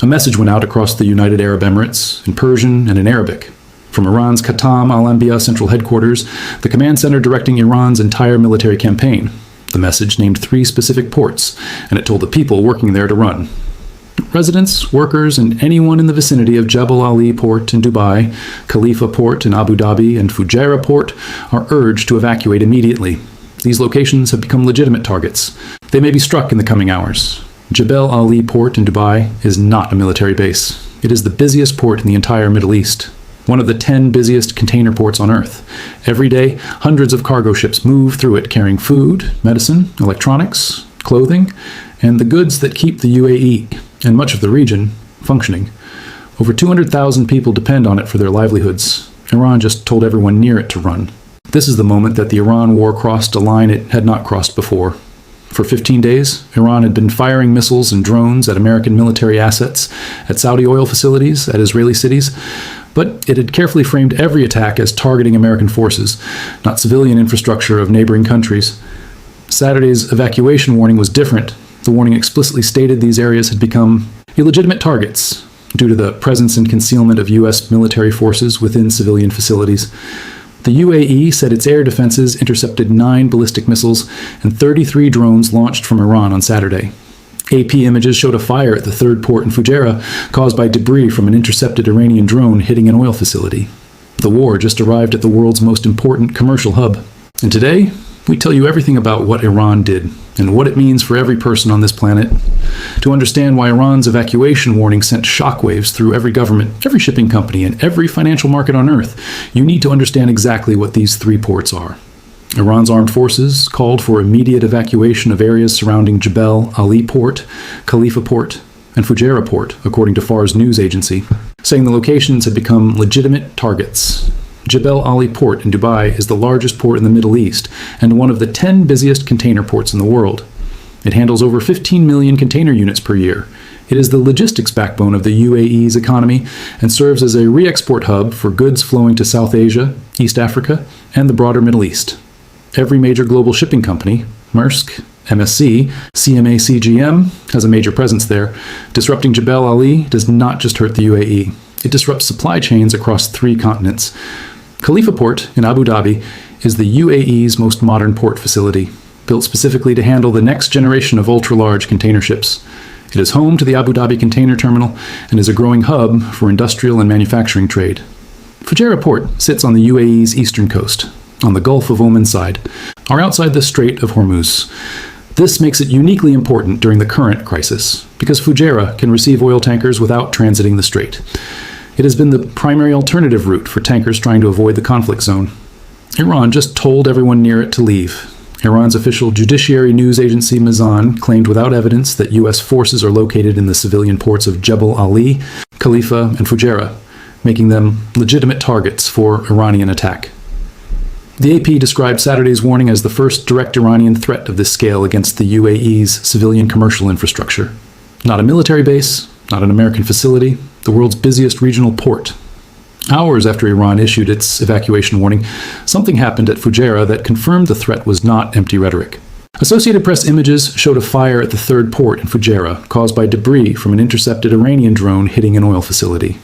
A message went out across the United Arab Emirates in Persian and in Arabic. From Iran's Khatam al-Anbiya central headquarters, the command center directing Iran's entire military campaign. The message named 3 specific ports, and it told the people working there to run. Residents, workers, and anyone in the vicinity of Jebel Ali Port in Dubai, Khalifa Port in Abu Dhabi, and Fujairah Port are urged to evacuate immediately. These locations have become legitimate targets. They may be struck in the coming hours. Jebel Ali Port in Dubai is not a military base. It is the busiest port in the entire Middle East, one of the 10 busiest container ports on Earth. Every day, hundreds of cargo ships move through it carrying food, medicine, electronics, clothing, and the goods that keep the UAE and much of the region functioning. Over 200,000 people depend on it for their livelihoods. Iran just told everyone near it to run. This is the moment that the Iran war crossed a line it had not crossed before. For 15 days, Iran had been firing missiles and drones at American military assets, at Saudi oil facilities, at Israeli cities, but it had carefully framed every attack as targeting American forces, not civilian infrastructure of neighboring countries. Saturday's evacuation warning was different. The warning explicitly stated these areas had become illegitimate targets due to the presence and concealment of U.S. military forces within civilian facilities. The UAE said its air defenses intercepted 9 ballistic missiles and 33 drones launched from Iran on Saturday. AP images showed a fire at the 3rd port in Fujairah caused by debris from an intercepted Iranian drone hitting an oil facility. The war just arrived at the world's most important commercial hub. And today, we tell you everything about what Iran did and what it means for every person on this planet. To understand why Iran's evacuation warning sent shockwaves through every government, every shipping company, and every financial market on Earth, you need to understand exactly what these 3 ports are. Iran's armed forces called for immediate evacuation of areas surrounding Jebel Ali Port, Khalifa Port, and Fujairah Port, according to Far's news agency, saying the locations had become legitimate targets. Jebel Ali Port in Dubai is the largest port in the Middle East and one of the 10 busiest container ports in the world. It handles over 15 million container units per year. It is the logistics backbone of the UAE's economy and serves as a re-export hub for goods flowing to South Asia, East Africa, and the broader Middle East. Every major global shipping company, Maersk, MSC, CMA CGM, has a major presence there. Disrupting Jebel Ali does not just hurt the UAE. It disrupts supply chains across 3 continents. Khalifa Port in Abu Dhabi is the UAE's most modern port facility, built specifically to handle the next generation of ultra-large container ships. It is home to the Abu Dhabi Container Terminal and is a growing hub for industrial and manufacturing trade. Fujairah Port sits on the UAE's eastern coast, on the Gulf of Oman side, or outside the Strait of Hormuz. This makes it uniquely important during the current crisis, because Fujairah can receive oil tankers without transiting the strait. It has been the primary alternative route for tankers trying to avoid the conflict zone. Iran just told everyone near it to leave. Iran's official judiciary news agency Mizan claimed without evidence that U.S. forces are located in the civilian ports of Jebel Ali, Khalifa, and Fujairah, making them legitimate targets for Iranian attack. The AP described Saturday's warning as the first direct Iranian threat of this scale against the UAE's civilian commercial infrastructure. Not a military base, not an American facility, the world's busiest regional port. Hours after Iran issued its evacuation warning, something happened at Fujairah that confirmed the threat was not empty rhetoric. Associated Press images showed a fire at the 3rd port in Fujairah caused by debris from an intercepted Iranian drone hitting an oil facility.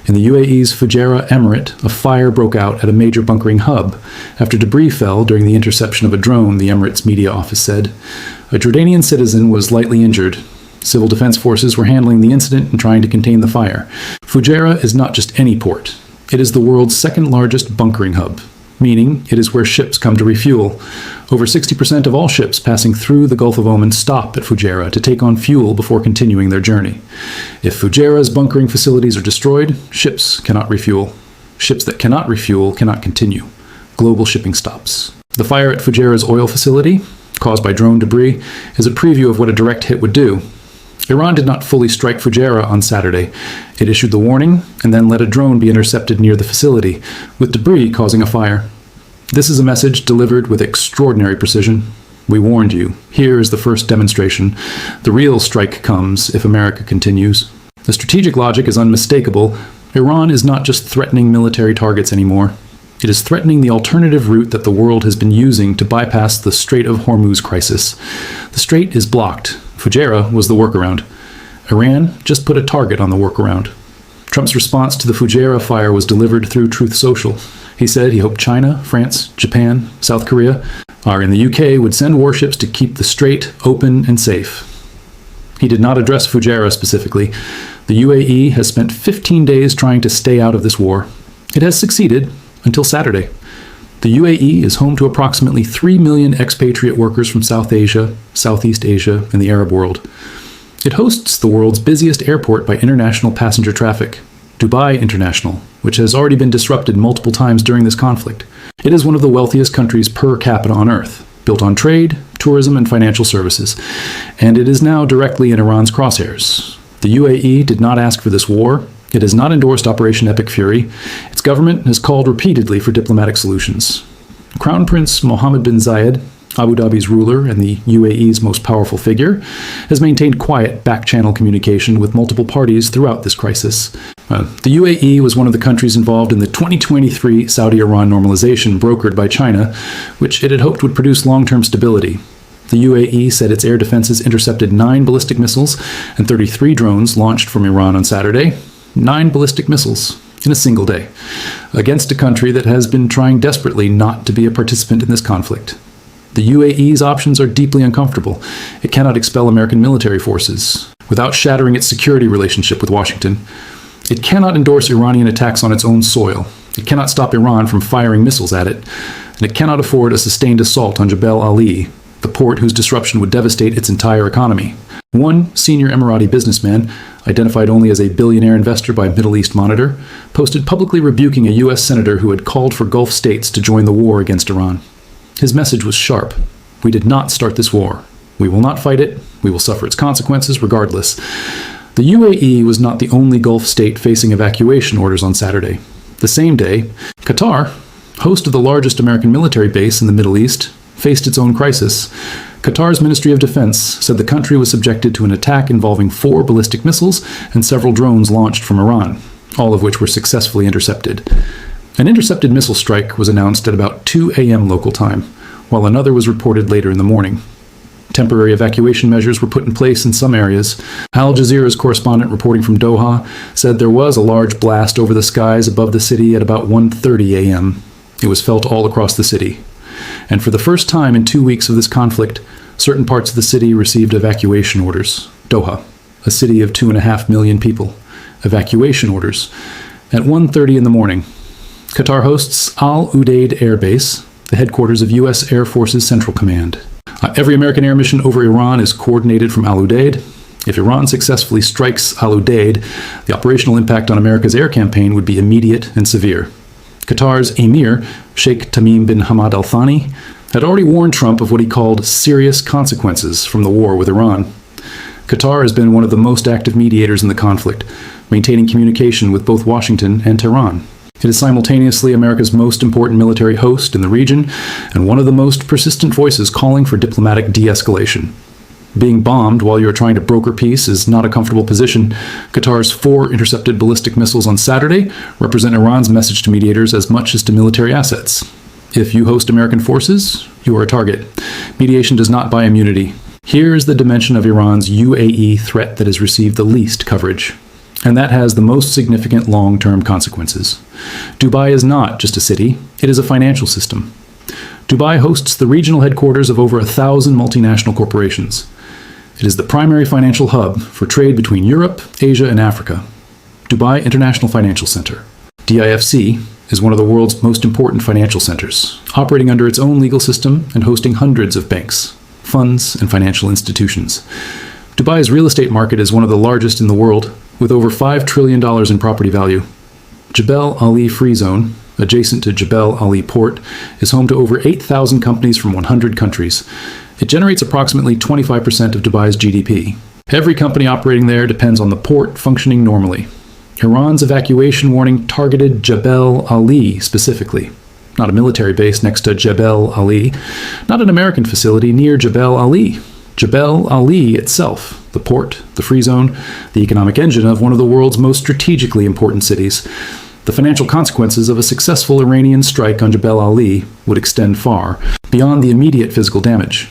In the UAE's Fujairah Emirate, a fire broke out at a major bunkering hub after debris fell during the interception of a drone, the Emirates media office said. A Jordanian citizen was lightly injured. Civil defense forces were handling the incident and trying to contain the fire. Fujairah is not just any port. It is the world's 2nd largest bunkering hub, meaning it is where ships come to refuel. Over 60% of all ships passing through the Gulf of Oman stop at Fujairah to take on fuel before continuing their journey. If Fujairah's bunkering facilities are destroyed, ships cannot refuel. Ships that cannot refuel cannot continue. Global shipping stops. The fire at Fujairah's oil facility, caused by drone debris, is a preview of what a direct hit would do. Iran did not fully strike Fujairah on Saturday. It issued the warning and then let a drone be intercepted near the facility, with debris causing a fire. This is a message delivered with extraordinary precision. We warned you. Here is the first demonstration. The real strike comes if America continues. The strategic logic is unmistakable. Iran is not just threatening military targets anymore. It is threatening the alternative route that the world has been using to bypass the Strait of Hormuz crisis. The strait is blocked. Fujairah was the workaround. Iran just put a target on the workaround. Trump's response to the Fujairah fire was delivered through Truth Social. He said he hoped China, France, Japan, South Korea, or in the UK would send warships to keep the strait open and safe. He did not address Fujairah specifically. The UAE has spent 15 days trying to stay out of this war. It has succeeded until Saturday. The UAE is home to approximately 3 million expatriate workers from South Asia, Southeast Asia, and the Arab world. It hosts the world's busiest airport by international passenger traffic, Dubai International, which has already been disrupted multiple times during this conflict. It is one of the wealthiest countries per capita on Earth, built on trade, tourism, and financial services, and it is now directly in Iran's crosshairs. The UAE did not ask for this war. It has not endorsed Operation Epic Fury. Its government has called repeatedly for diplomatic solutions. Crown Prince Mohammed bin Zayed, Abu Dhabi's ruler and the UAE's most powerful figure, has maintained quiet back-channel communication with multiple parties throughout this crisis. The UAE was one of the countries involved in the 2023 Saudi-Iran normalization brokered by China, which it had hoped would produce long-term stability. The UAE said its air defenses intercepted 9 ballistic missiles and 33 drones launched from Iran on Saturday. 9 ballistic missiles in a single day, against a country that has been trying desperately not to be a participant in this conflict. The UAE's options are deeply uncomfortable. It cannot expel American military forces without shattering its security relationship with Washington. It cannot endorse Iranian attacks on its own soil. It cannot stop Iran from firing missiles at it. And it cannot afford a sustained assault on Jebel Ali, the port whose disruption would devastate its entire economy. One senior Emirati businessman, identified only as a billionaire investor by Middle East Monitor, posted publicly rebuking a U.S. senator who had called for Gulf states to join the war against Iran. His message was sharp. We did not start this war. We will not fight it. We will suffer its consequences regardless. The UAE was not the only Gulf state facing evacuation orders on Saturday. The same day, Qatar, host of the largest American military base in the Middle East, faced its own crisis. Qatar's Ministry of Defense said the country was subjected to an attack involving 4 ballistic missiles and several drones launched from Iran, all of which were successfully intercepted. An intercepted missile strike was announced at about 2 a.m. local time, while another was reported later in the morning. Temporary evacuation measures were put in place in some areas. Al Jazeera's correspondent reporting from Doha said there was a large blast over the skies above the city at about 1:30 a.m. It was felt all across the city. And for the first time in 2 weeks of this conflict, certain parts of the city received evacuation orders. Doha, a city of 2.5 million people. Evacuation orders. At 1:30 in the morning, Qatar hosts Al Udeid Air Base, the headquarters of U.S. Air Force's Central Command. Every American air mission over Iran is coordinated from Al Udeid. If Iran successfully strikes Al Udeid, the operational impact on America's air campaign would be immediate and severe. Qatar's Emir, Sheikh Tamim bin Hamad Al Thani, had already warned Trump of what he called serious consequences from the war with Iran. Qatar has been one of the most active mediators in the conflict, maintaining communication with both Washington and Tehran. It is simultaneously America's most important military host in the region and one of the most persistent voices calling for diplomatic de-escalation. Being bombed while you are trying to broker peace is not a comfortable position. Qatar's 4 intercepted ballistic missiles on Saturday represent Iran's message to mediators as much as to military assets. If you host American forces, you are a target. Mediation does not buy immunity. Here is the dimension of Iran's UAE threat that has received the least coverage. And that has the most significant long-term consequences. Dubai is not just a city, it is a financial system. Dubai hosts the regional headquarters of over 1,000 multinational corporations. It is the primary financial hub for trade between Europe, Asia, and Africa. Dubai International Financial Center. DIFC is one of the world's most important financial centers, operating under its own legal system and hosting hundreds of banks, funds, and financial institutions. Dubai's real estate market is one of the largest in the world, with over $5 trillion in property value. Jebel Ali Free Zone, adjacent to Jebel Ali Port, is home to over 8,000 companies from 100 countries. It generates approximately 25% of Dubai's GDP. Every company operating there depends on the port functioning normally. Iran's evacuation warning targeted Jebel Ali specifically, not a military base next to Jebel Ali, not an American facility near Jebel Ali. Jebel Ali itself, the port, the free zone, the economic engine of one of the world's most strategically important cities. The financial consequences of a successful Iranian strike on Jebel Ali would extend far, beyond the immediate physical damage.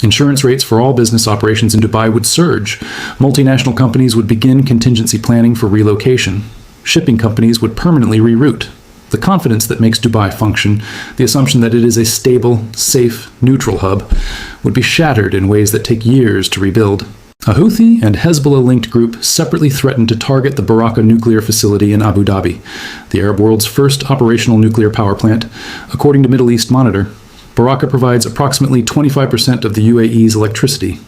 Insurance rates for all business operations in Dubai would surge. Multinational companies would begin contingency planning for relocation. Shipping companies would permanently reroute. The confidence that makes Dubai function, the assumption that it is a stable, safe, neutral hub, would be shattered in ways that take years to rebuild. A Houthi and Hezbollah-linked group separately threatened to target the Barakah nuclear facility in Abu Dhabi, the Arab world's first operational nuclear power plant. According to Middle East Monitor, Barakah provides approximately 25% of the UAE's electricity.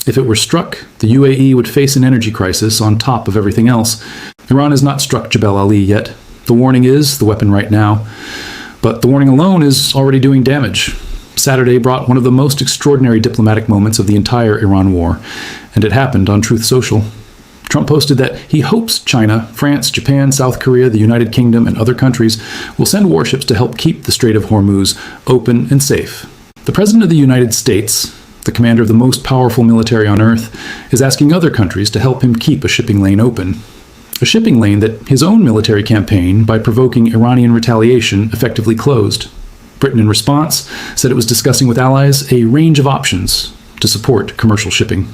If it were struck, the UAE would face an energy crisis on top of everything else. Iran has not struck Jebel Ali yet. The warning is the weapon right now. But the warning alone is already doing damage. Saturday brought one of the most extraordinary diplomatic moments of the entire Iran war, and it happened on Truth Social. Trump posted that he hopes China, France, Japan, South Korea, the United Kingdom, and other countries will send warships to help keep the Strait of Hormuz open and safe. The President of the United States, the commander of the most powerful military on Earth, is asking other countries to help him keep a shipping lane open. A shipping lane that his own military campaign, by provoking Iranian retaliation, effectively closed. Britain, in response, said it was discussing with allies a range of options to support commercial shipping.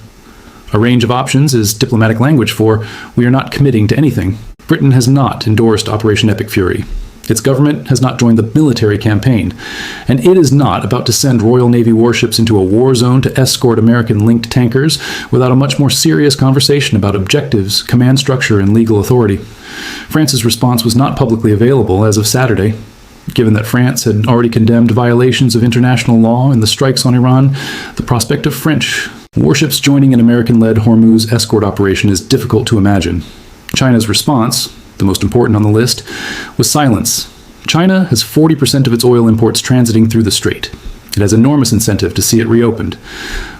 A range of options is diplomatic language for we are not committing to anything. Britain has not endorsed Operation Epic Fury. Its government has not joined the military campaign, and it is not about to send Royal Navy warships into a war zone to escort American-linked tankers without a much more serious conversation about objectives, command structure, and legal authority. France's response was not publicly available as of Saturday. Given that France had already condemned violations of international law and the strikes on Iran, the prospect of French warships joining an American-led Hormuz escort operation is difficult to imagine. China's response, the most important on the list, was silence. China has 40% of its oil imports transiting through the strait. It has enormous incentive to see it reopened.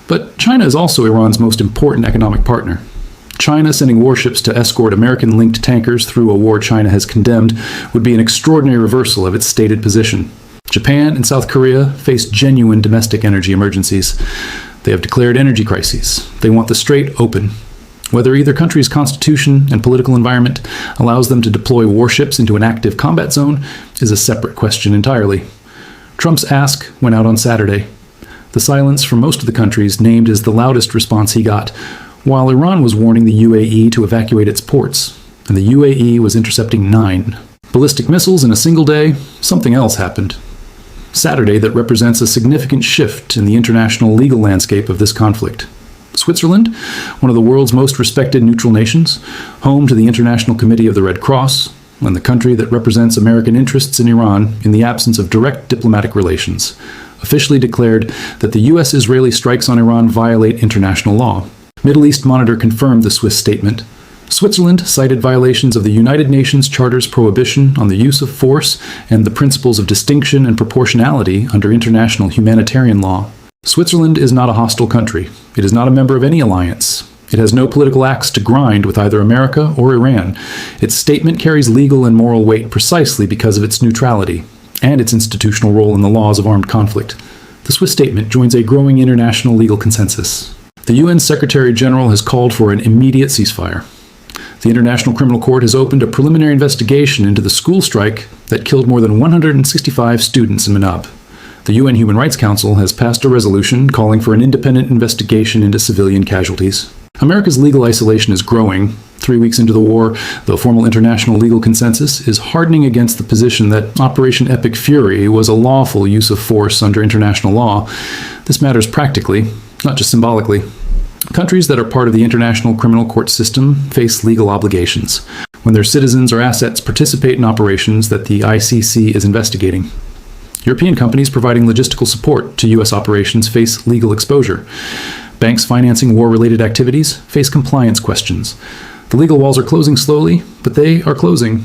But China is also Iran's most important economic partner. China sending warships to escort American-linked tankers through a war China has condemned would be an extraordinary reversal of its stated position. Japan and South Korea face genuine domestic energy emergencies. They have declared energy crises. They want the strait open. Whether either country's constitution and political environment allows them to deploy warships into an active combat zone is a separate question entirely. Trump's ask went out on Saturday. The silence from most of the countries named as the loudest response he got, while Iran was warning the UAE to evacuate its ports, and the UAE was intercepting 9 ballistic missiles in a single day. Something else happened. Saturday that represents a significant shift in the international legal landscape of this conflict. Switzerland, one of the world's most respected neutral nations, home to the International Committee of the Red Cross, and the country that represents American interests in Iran in the absence of direct diplomatic relations, officially declared that the U.S.-Israeli strikes on Iran violate international law. Middle East Monitor confirmed the Swiss statement. Switzerland cited violations of the United Nations Charter's prohibition on the use of force and the principles of distinction and proportionality under international humanitarian law. Switzerland is not a hostile country. It is not a member of any alliance. It has no political axe to grind with either America or Iran. Its statement carries legal and moral weight precisely because of its neutrality and its institutional role in the laws of armed conflict. The Swiss statement joins a growing international legal consensus. The UN Secretary General has called for an immediate ceasefire. The International Criminal Court has opened a preliminary investigation into the school strike that killed more than 165 students in Manab. The UN Human Rights Council has passed a resolution calling for an independent investigation into civilian casualties. America's legal isolation is growing. 3 weeks into the war, the formal international legal consensus is hardening against the position that Operation Epic Fury was a lawful use of force under international law. This matters practically, not just symbolically. Countries that are part of the International Criminal Court system face legal obligations when their citizens or assets participate in operations that the ICC is investigating. European companies providing logistical support to U.S. operations face legal exposure. Banks financing war-related activities face compliance questions. The legal walls are closing slowly, but they are closing.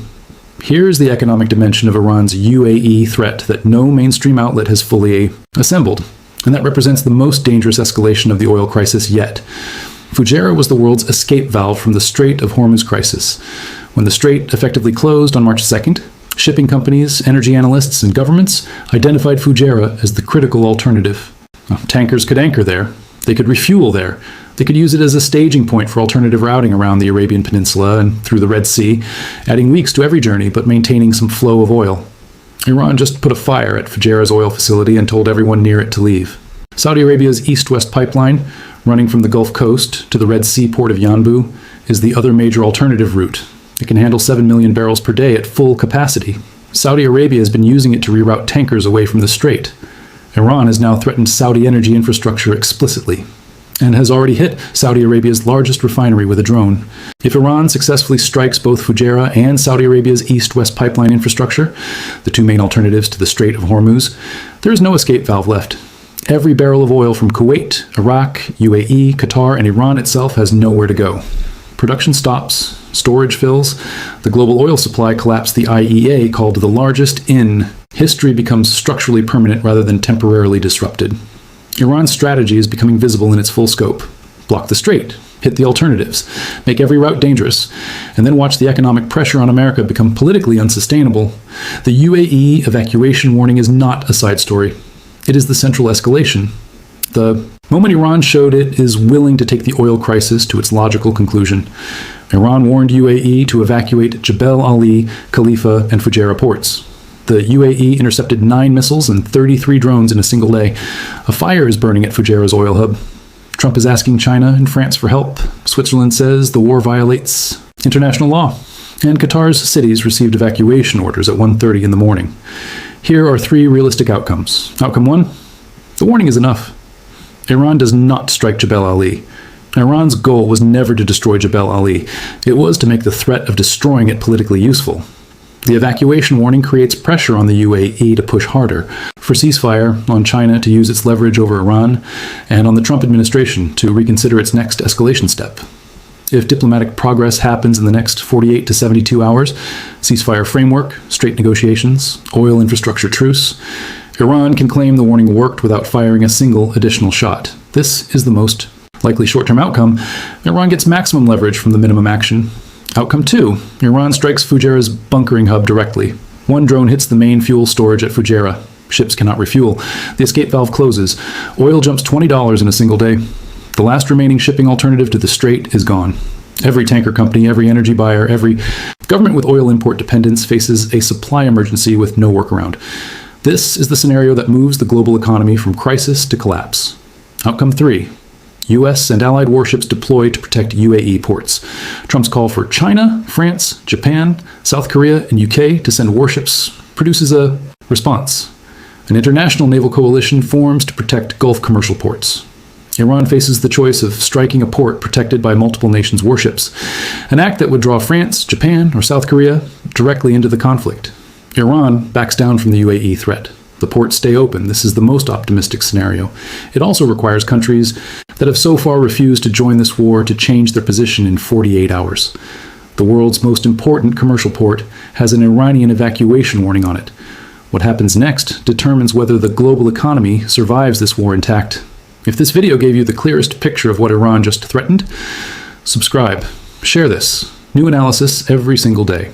Here's the economic dimension of Iran's UAE threat that no mainstream outlet has fully assembled, and that represents the most dangerous escalation of the oil crisis yet. Fujairah was the world's escape valve from the Strait of Hormuz crisis. When the strait effectively closed on March 2nd, shipping companies, energy analysts, and governments identified Fujairah as the critical alternative. Tankers could anchor there. They could refuel there. They could use it as a staging point for alternative routing around the Arabian Peninsula and through the Red Sea, adding weeks to every journey but maintaining some flow of oil. Iran just put a fire at Fujairah's oil facility and told everyone near it to leave. Saudi Arabia's east-west pipeline, running from the Gulf Coast to the Red Sea port of Yanbu, is the other major alternative route. It can handle 7 million barrels per day at full capacity. Saudi Arabia has been using it to reroute tankers away from the strait. Iran has now threatened Saudi energy infrastructure explicitly, and has already hit Saudi Arabia's largest refinery with a drone. If Iran successfully strikes both Fujairah and Saudi Arabia's east-west pipeline infrastructure, the two main alternatives to the Strait of Hormuz, there is no escape valve left. Every barrel of oil from Kuwait, Iraq, UAE, Qatar, and Iran itself has nowhere to go. Production stops, storage fills, the global oil supply collapse the IEA called the largest in. History becomes structurally permanent rather than temporarily disrupted. Iran's strategy is becoming visible in its full scope. Block the strait, hit the alternatives, make every route dangerous, and then watch the economic pressure on America become politically unsustainable. The UAE evacuation warning is not a side story. It is the central escalation. The moment Iran showed it is willing to take the oil crisis to its logical conclusion. Iran warned UAE to evacuate Jebel Ali, Khalifa, and Fujairah ports. The UAE intercepted 9 missiles and 33 drones in a single day. A fire is burning at Fujairah's oil hub. Trump is asking China and France for help. Switzerland says the war violates international law. And Qatar's cities received evacuation orders at 1:30 in the morning. Here are 3 realistic outcomes. Outcome 1, the warning is enough. Iran does not strike Jebel Ali. Iran's goal was never to destroy Jebel Ali. It was to make the threat of destroying it politically useful. The evacuation warning creates pressure on the UAE to push harder, for ceasefire, on China to use its leverage over Iran, and on the Trump administration to reconsider its next escalation step. If diplomatic progress happens in the next 48 to 72 hours, ceasefire framework, strait negotiations, oil infrastructure truce, Iran can claim the warning worked without firing a single additional shot. This is the most likely short-term outcome. Iran gets maximum leverage from the minimum action. Outcome 2, Iran strikes Fujairah's bunkering hub directly. 1 drone hits the main fuel storage at Fujairah. Ships cannot refuel. The escape valve closes. Oil jumps $20 in a single day. The last remaining shipping alternative to the strait is gone. Every tanker company, every energy buyer, every government with oil import dependence faces a supply emergency with no workaround. This is the scenario that moves the global economy from crisis to collapse. Outcome 3, U.S. and allied warships deployed to protect UAE ports. Trump's call for China, France, Japan, South Korea, and UK to send warships produces a response. An international naval coalition forms to protect Gulf commercial ports. Iran faces the choice of striking a port protected by multiple nations' warships, an act that would draw France, Japan, or South Korea directly into the conflict. Iran backs down from the UAE threat. The ports stay open. This is the most optimistic scenario. It also requires countries that have so far refused to join this war to change their position in 48 hours. The world's most important commercial port has an Iranian evacuation warning on it. What happens next determines whether the global economy survives this war intact. If this video gave you the clearest picture of what Iran just threatened, subscribe, share this. New analysis every single day.